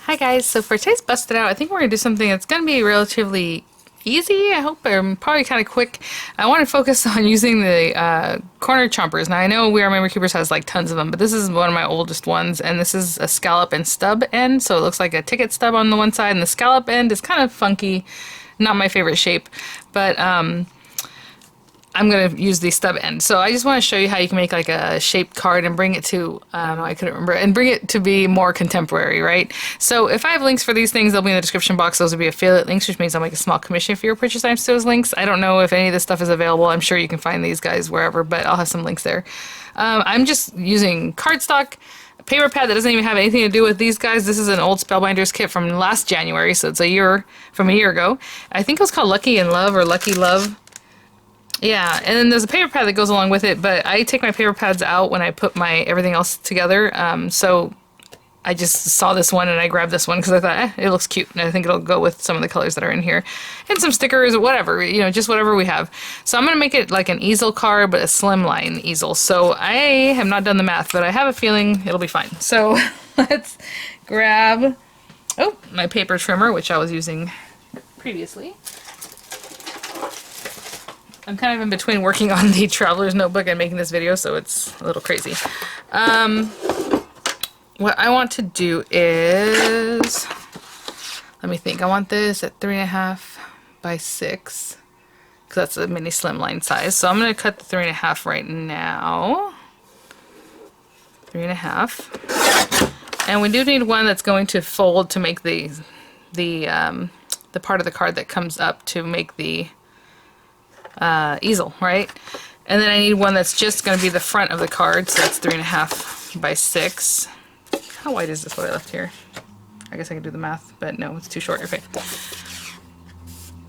Hi guys, so for today's Busted Out, I think we're going to do something that's going to be relatively easy, I hope, or probably kind of quick. I want to focus on using the corner chompers. Now I know WRMK has like tons of them, but this is one of my oldest ones, and this is a scallop and stub end, so it looks like a ticket stub on the one side, and the scallop end is kind of funky, not my favorite shape, but I'm going to use the stub end. So I just want to show you how you can make like a shaped card and bring it to, I don't know, I couldn't remember, and bring it to be more contemporary, right? So if I have links for these things, they'll be in the description box. Those will be affiliate links, which means I'll make a small commission for your purchase thanks to those links. I don't know if any of this stuff is available. I'm sure you can find these guys wherever, but I'll have some links there. I'm just using cardstock, a paper pad that doesn't even have anything to do with these guys. This is an old Spellbinders kit from last January, so it's a year ago. I think it was called Lucky in Love or Lucky Love. Yeah, and then there's a paper pad that goes along with it, but I take my paper pads out when I put my everything else together, so I just saw this one and I grabbed this one because I thought, it looks cute, and I think it'll go with some of the colors that are in here. And some stickers or whatever, you know, just whatever we have. So I'm going to make it like an easel card, but a slimline easel. So I have not done the math, but I have a feeling it'll be fine. So let's grab, my paper trimmer, which I was using previously. I'm kind of in between working on the Traveler's Notebook and making this video, so it's a little crazy. What I want to do is, let me think, I want this at 3.5 by 6, because that's a mini slimline size. So I'm going to cut the 3.5 right now. 3.5. And we do need one that's going to fold to make the part of the card that comes up to make the easel, right? And then I need one that's just going to be the front of the card, so that's 3.5 by 6. How wide is this, what I left here? I guess I can do the math, but no, it's too short. Okay.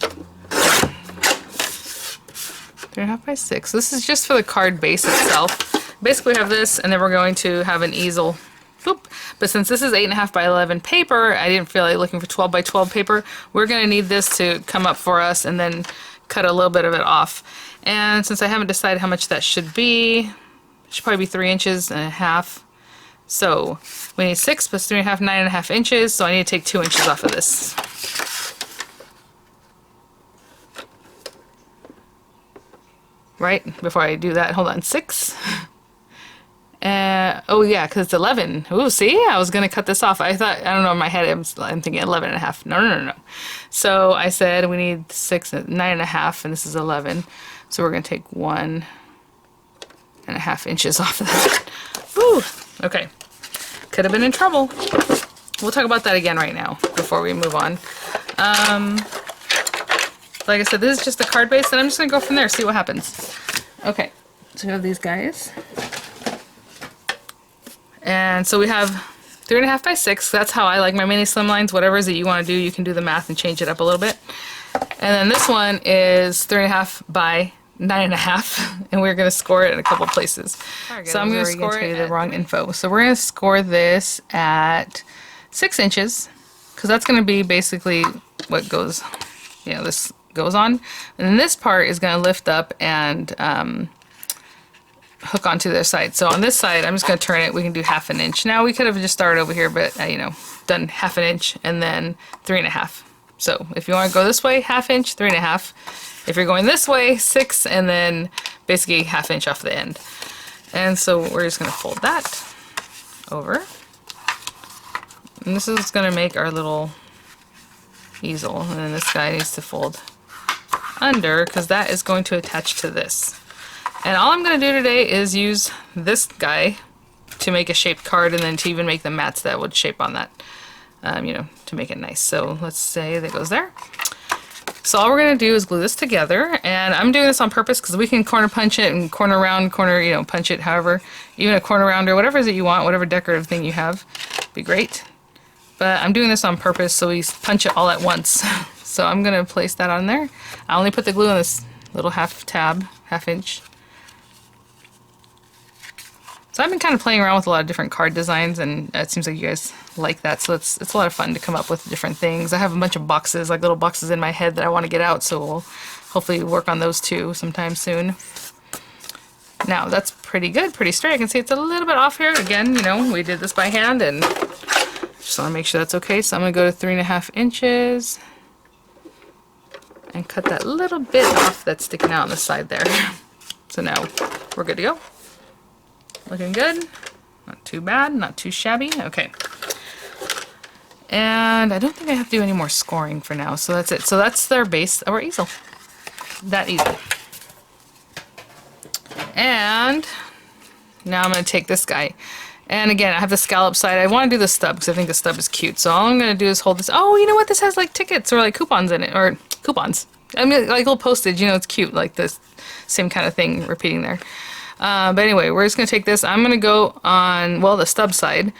3.5 by 6. This is just for the card base itself. Basically we have this, and then we're going to have an easel. Boop. But since this is 8.5 by 11 paper, I didn't feel like looking for 12 by 12 paper. We're going to need this to come up for us, and then cut a little bit of it off. And since I haven't decided how much that should be, it should probably be 3.5 inches. So we need 6 plus 3.5, 9.5 inches. So I need to take 2 inches off of this. Right? Before I do that, hold on. 6. Oh yeah, because it's 11. Ooh, see? I was going to cut this off. I thought, I don't know, in my head I'm thinking 11.5. No. So I said we need 6, 9.5, and this is 11. So we're going to take 1.5 inches off of that. Woo! Okay. Could have been in trouble. We'll talk about that again right now before we move on. Like I said, this is just the card base, and I'm just going to go from there, see what happens. Okay. So we have these guys. And so we have 3.5 by 6. That's how I like my mini slimlines. Whatever it is that you want to do, you can do the math and change it up a little bit. And then this one is 3.5 by 9.5, and we're going to score it in a couple places. So I'm going to score it the wrong info. So we're going to score this at 6 inches, because that's going to be basically what goes, you know, this goes on. And then this part is going to lift up and hook onto their side. So on this side, I'm just going to turn it. We can do 1/2 inch. Now we could have just started over here, but you know, done 1/2 inch and then 3.5. So if you want to go this way, 1/2 inch, 3.5. If you're going this way, 6, and then basically 1/2 inch off the end. And so we're just going to fold that over. And this is going to make our little easel. And then this guy needs to fold under, because that is going to attach to this. And all I'm going to do today is use this guy to make a shaped card, and then to even make the mats that would shape on that, you know, to make it nice. So let's say that goes there. So all we're going to do is glue this together, and I'm doing this on purpose because we can corner punch it and corner round, corner, you know, punch it however, even a corner rounder, whatever it is that you want, whatever decorative thing you have, be great. But I'm doing this on purpose so we punch it all at once. So I'm going to place that on there. I only put the glue in this little half inch. So I've been kind of playing around with a lot of different card designs, and it seems like you guys like that, so it's a lot of fun to come up with different things. I have a bunch of boxes, like little boxes in my head that I want to get out, so we'll hopefully work on those too sometime soon. Now that's pretty good, pretty straight. I can see it's a little bit off here. Again, you know, we did this by hand, and Just want to make sure that's okay. So I'm going to go to 3.5 inches and cut that little bit off that's sticking out on the side there. So now we're good to go. Looking good. Not too bad, not too shabby. Okay. And I don't think I have to do any more scoring for now. So that's it. So that's their base of our easel. That easy. And now I'm going to take this guy. And again, I have the scallop side. I want to do the stub because I think the stub is cute. So all I'm going to do is hold this. Oh, you know what? This has like tickets or like coupons in it. Or coupons. I mean, like little postage. You know, it's cute. Like this same kind of thing repeating there. But anyway, we're just going to take this. I'm going to go on, well, the stub side.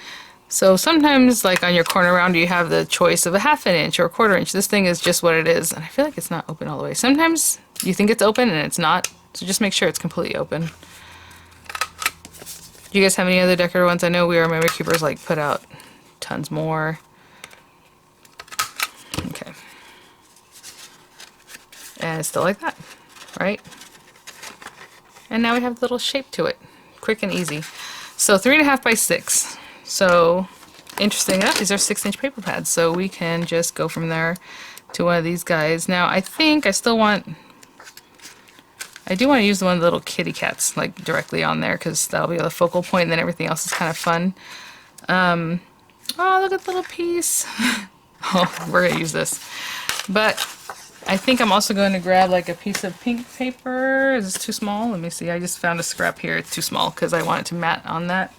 So sometimes, like on your corner round, you have the choice of a 1/2 inch or a 1/4 inch. This thing is just what it is. And I feel like it's not open all the way. Sometimes you think it's open and it's not. So just make sure it's completely open. Do you guys have any other decorative ones? I know WRMK Keepers like put out tons more. Okay. And it's still like that, right? And now we have a little shape to it. Quick and easy. So 3.5 by 6. So interesting enough, these are 6-inch paper pads. So we can just go from there to one of these guys. Now I think I still want, I do want to use the one of the little kitty cats like directly on there because that'll be the focal point and then everything else is kind of fun. Oh, look at the little piece. Oh, we're going to use this. But I think I'm also going to grab like a piece of pink paper. Is this too small? Let me see. I just found a scrap here. It's too small because I want it to mat on that.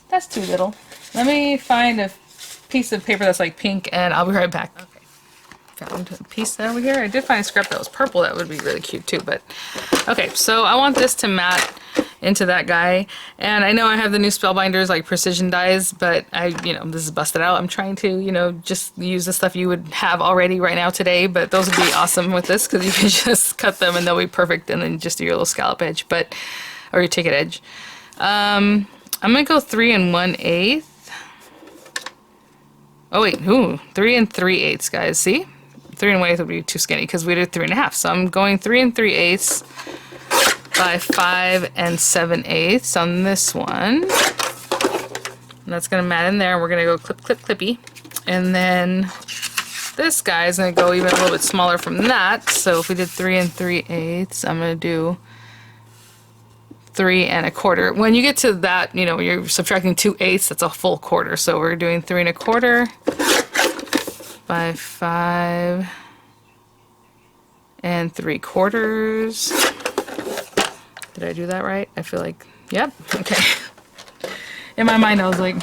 That's too little. Let me find a piece of paper that's like pink and I'll be right back. Okay. Found a piece over here. I did find a scrap that was purple. That would be really cute too. But okay, so I want this to mat into that guy. And I know I have the new Spellbinders like precision dies, but this is busted out. I'm trying to, just use the stuff you would have already right now today. But those would be awesome with this because you can just cut them and they'll be perfect and then just do your little scallop edge, or your ticket edge. I'm gonna go 3 1/8. Oh wait, 3 3/8, guys. See, 3 1/8 would be too skinny because we did 3.5. So I'm going 3 3/8 by 5 7/8 on this one. And that's gonna mat in there. We're gonna go clip, clip, clippy, and then this guy is gonna go even a little bit smaller from that. So if we did 3 3/8, I'm gonna do 3 1/4. When you get to that, you're subtracting 2/8, that's a full quarter. So we're doing 3 1/4 by 5 3/4. Did I do that right? I feel like, yep, okay. In my mind, I was like,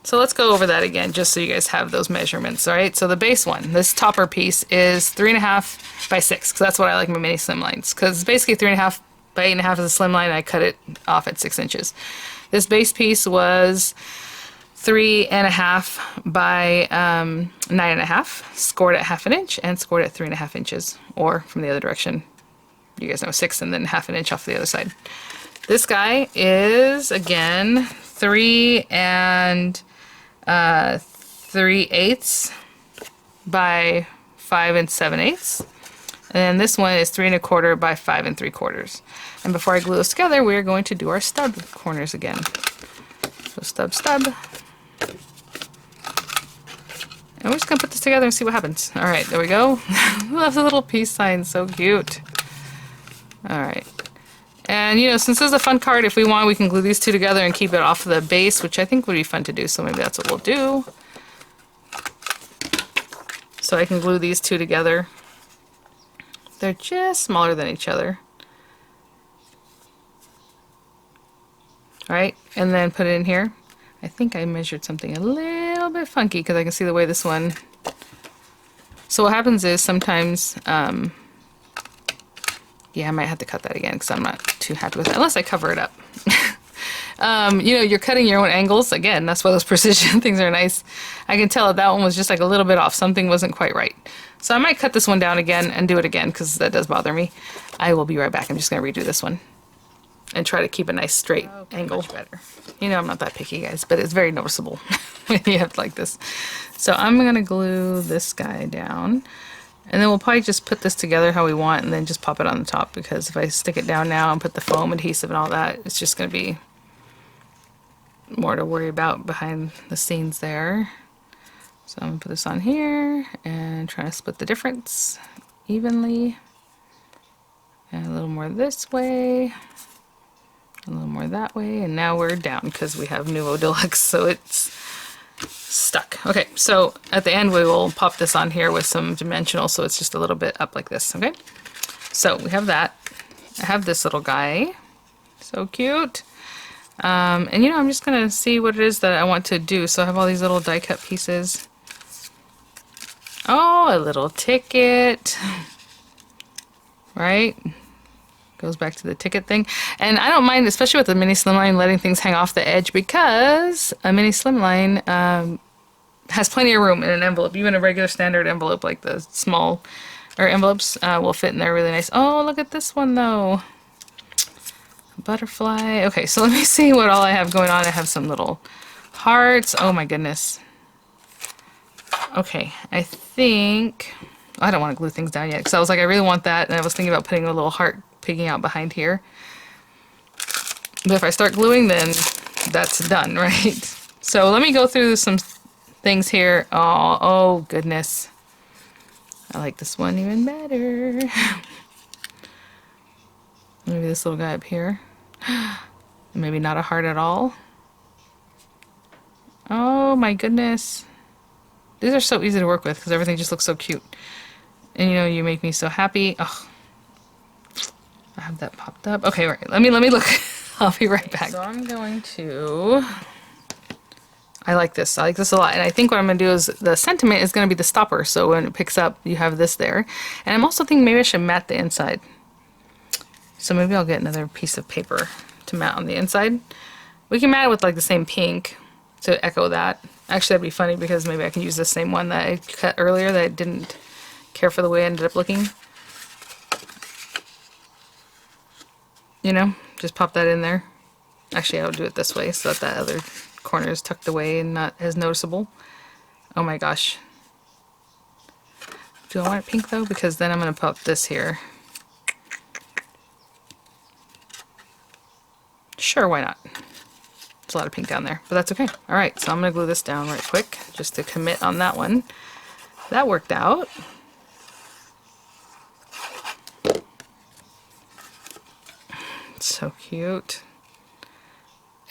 So let's go over that again, just so you guys have those measurements, all right? So the base one, this topper piece is 3.5 by 6, because that's what I like my mini slimlines, because basically 3.5 by 8.5 is a slimline, I cut it off at 6 inches. This base piece was 3.5 by 9.5, scored at 1/2 inch, and scored at 3.5 inches, or from the other direction, you guys know, 6 and then 1/2 inch off the other side. This guy is, again, 3 3/8 by 5 7/8. And then this one is 3 1/4 by 5 3/4. And before I glue those together, we're going to do our stub corners again. So stub, stub. And we're just going to put this together and see what happens. All right, there we go. Love the little peace sign, so cute. All right. And, since this is a fun card, if we want, we can glue these two together and keep it off the base, which I think would be fun to do, so maybe that's what we'll do. So I can glue these two together. They're just smaller than each other. All right, and then put it in here. I think I measured something a little bit funky because I can see the way this one... So what happens is sometimes... yeah, I might have to cut that again because I'm not too happy with it, unless I cover it up. You're cutting your own angles. Again, that's why those precision things are nice. I can tell that one was just like a little bit off. Something wasn't quite right. So I might cut this one down again and do it again because that does bother me. I will be right back. I'm just going to redo this one and try to keep a nice straight angle. Much better. I'm not that picky, guys, but it's very noticeable when you have like this. So I'm going to glue this guy down. And then we'll probably just put this together how we want and then just pop it on the top, because if I stick it down now and put the foam adhesive and all that, it's just going to be more to worry about behind the scenes there. So I'm gonna put this on here and try to split the difference evenly. And a little more this way, a little more that way, and now we're down because we have Nuvo Deluxe, so it's stuck. Okay, so at the end we will pop this on here with some dimensional, so it's just a little bit up like this, okay? So we have that. I have this little guy. So cute. And you know, I'm just gonna see what it is that I want to do. So I have all these little die cut pieces. Oh, a little ticket. Right? Goes back to the ticket thing. And I don't mind, especially with the mini slimline, letting things hang off the edge because a mini slimline has plenty of room in an envelope. Even a regular standard envelope like the small or envelopes will fit in there really nice. Oh, look at this one though. Butterfly. Okay, so let me see what all I have going on. I have some little hearts. Oh my goodness. Okay, I think I don't want to glue things down yet because I was like, I really want that, and I was thinking about putting a little heart peeking out behind here. But if I start gluing, then that's done, right? So let me go through some things here. Oh goodness. I like this one even better. Maybe this little guy up here. Maybe not a heart at all. Oh my goodness. These are so easy to work with because everything just looks so cute. And you know, you make me so happy. Oh, I have that popped up. Okay, right. Let me look. I'll be right back. So I'm going to. I like this. I like this a lot. And I think what I'm going to do is the sentiment is going to be the stopper. So when it picks up, you have this there. And I'm also thinking maybe I should mat the inside. So maybe I'll get another piece of paper to mat on the inside. We can mat it with like the same pink to echo that. Actually, that'd be funny because maybe I can use the same one that I cut earlier that I didn't care for the way it ended up looking. You know, just pop that in there. Actually, I would do it this way so that that other corner is tucked away and not as noticeable. Oh my gosh. Do I want it pink though? Because then I'm going to pop this here. Sure, why not? There's a lot of pink down there, but that's okay. All right, so I'm going to glue this down right quick just to commit on that one. That worked out. So cute.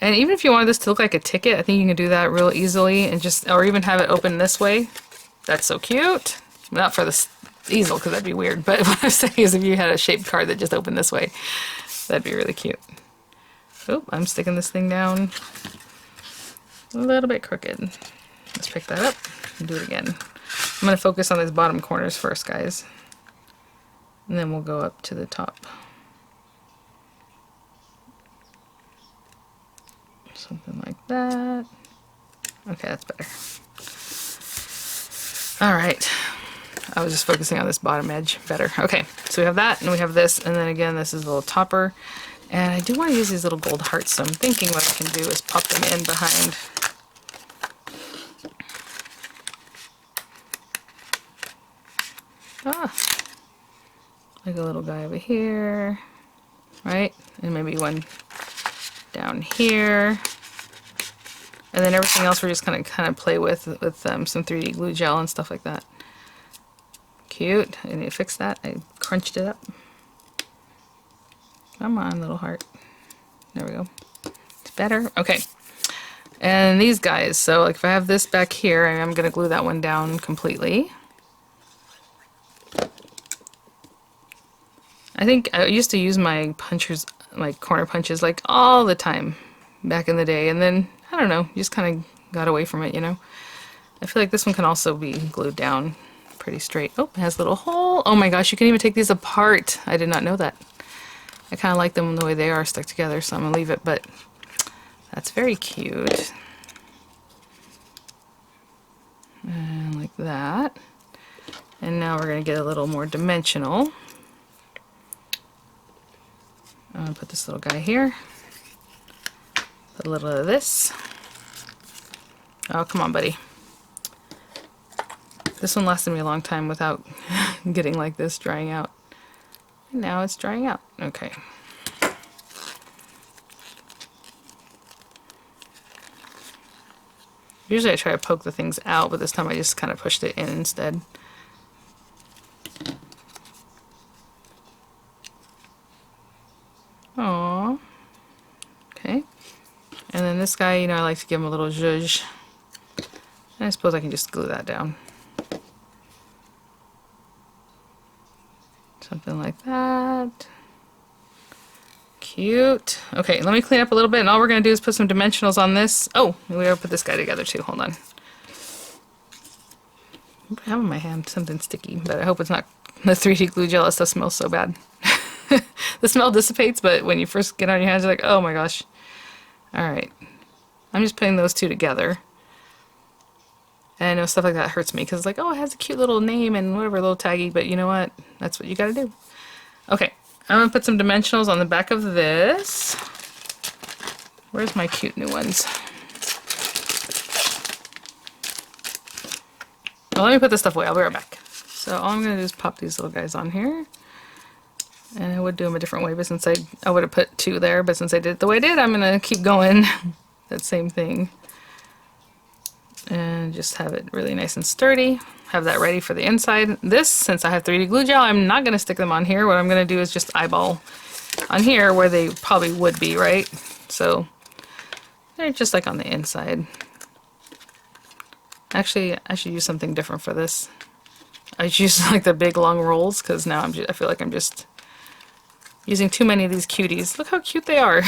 And even if you wanted this to look like a ticket, I think you can do that real easily and just, or even have it open this way. That's so cute. Not for the easel because that'd be weird, but what I'm saying is if you had a shaped card that just opened this way, that'd be really cute. Oh, I'm sticking this thing down a little bit crooked. Let's pick that up and do it again. I'm going to focus on these bottom corners first, guys. And then we'll go up to the top. Something like that. Okay, that's better. All right. I was just focusing on this bottom edge better. Okay, so we have that, and we have this, and then again, this is a little topper. And I do want to use these little gold hearts, so I'm thinking what I can do is pop them in behind. Like a little guy over here, right? And maybe one down here. And then everything else we're just gonna kind of play with some 3D glue gel and stuff like that. Cute. I need to fix that. I crunched it up. Come on, little heart. There we go. It's better. Okay. And these guys, so like if I have this back here, I'm gonna glue that one down completely. I think I used to use my punchers, my corner punches, like all the time back in the day, and then I don't know, just kind of got away from it, you know. I feel like this one can also be glued down pretty straight. Oh, it has a little hole. Oh my gosh, you can even take these apart. I did not know that. I kind of like them the way they are stuck together, so I'm gonna leave it, but that's very cute. And like that. And now we're gonna get a little more dimensional. I'm gonna put this little guy here. Put a little of this. Oh, come on, buddy. This one lasted me a long time without getting like this, drying out. And now it's drying out. Okay. Usually I try to poke the things out, but this time I just kind of pushed it in instead. Aww. Okay. And then this guy, you know, I like to give him a little zhuzh. And I suppose I can just glue that down. Something like that. Cute. Okay, let me clean up a little bit, and all we're going to do is put some dimensionals on this. Oh, we gotta put this guy together too. Hold on. I have in my hand something sticky, but I hope it's not the 3D glue gel. That stuff smells so bad. The smell dissipates, but when you first get on your hands, you're like, oh my gosh. Alright. I'm just putting those two together. And I know stuff like that hurts me, because it's like, oh, it has a cute little name and whatever, little taggy, but you know what? That's what you gotta do. Okay. I'm going to put some dimensionals on the back of this. Where's my cute new ones? Well, let me put this stuff away. I'll be right back. So all I'm going to do is pop these little guys on here. And I would do them a different way, but since I would have put two there, but since I did it the way I did, I'm going to keep going that same thing. And just have it really nice and sturdy. Have that ready for the inside. This, since I have 3D glue gel, I'm not going to stick them on here. What I'm going to do is just eyeball on here where they probably would be, right? So they're just like on the inside. Actually, I should use something different for this. I should use like the big long rolls, because now I feel like I'm just using too many of these cuties. Look how cute they are.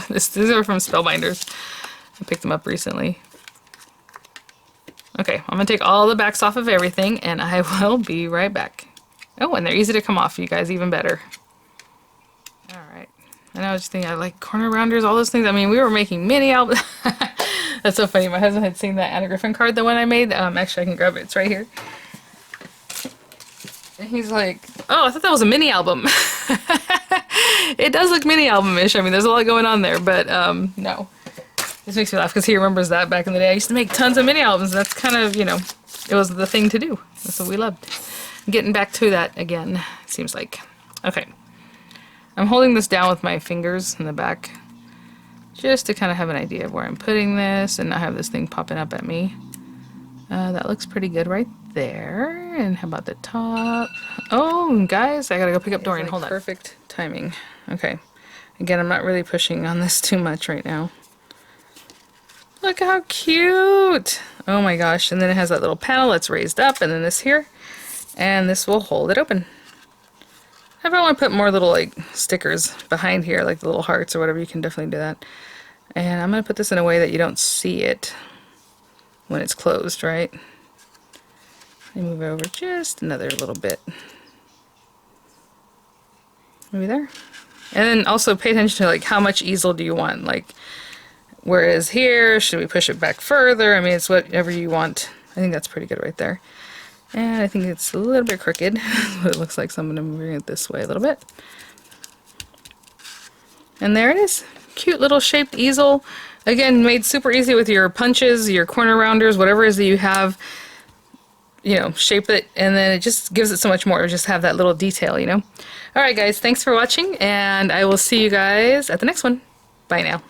These are from Spellbinders. I picked them up recently. Okay, I'm going to take all the backs off of everything, and I will be right back. Oh, and they're easy to come off, you guys, even better. Alright. And I was just thinking, I like corner rounders, all those things. I mean, we were making mini albums. That's so funny. My husband had seen that Anna Griffin card, the one I made. Actually, I can grab it. It's right here. And he's like, oh, I thought that was a mini album. It does look mini album-ish. I mean, there's a lot going on there, but no. This makes me laugh because he remembers that back in the day. I used to make tons of mini albums. That's kind of, you know, it was the thing to do. That's what we loved. Getting back to that again, seems like. Okay. I'm holding this down with my fingers in the back just to kind of have an idea of where I'm putting this and not have this thing popping up at me. That looks pretty good right there. And how about the top? Oh, guys, I gotta go pick up Dorian. Hold on. Perfect timing. Okay. Again, I'm not really pushing on this too much right now. Look how cute! Oh my gosh, and then it has that little panel that's raised up, and then this here, and this will hold it open. If I want to put more little like stickers behind here, like the little hearts or whatever, you can definitely do that. And I'm going to put this in a way that you don't see it when it's closed, right? Let me move it over just another little bit. Maybe there. And then also pay attention to like how much easel do you want, like whereas here, should we push it back further? I mean, it's whatever you want. I think that's pretty good right there. And I think it's a little bit crooked. That's what it looks like, so I'm going to move it this way a little bit. And there it is. Cute little shaped easel. Again, made super easy with your punches, your corner rounders, whatever it is that you have. You know, shape it, and then it just gives it so much more. Just have that little detail, you know. Alright guys, thanks for watching, and I will see you guys at the next one. Bye now.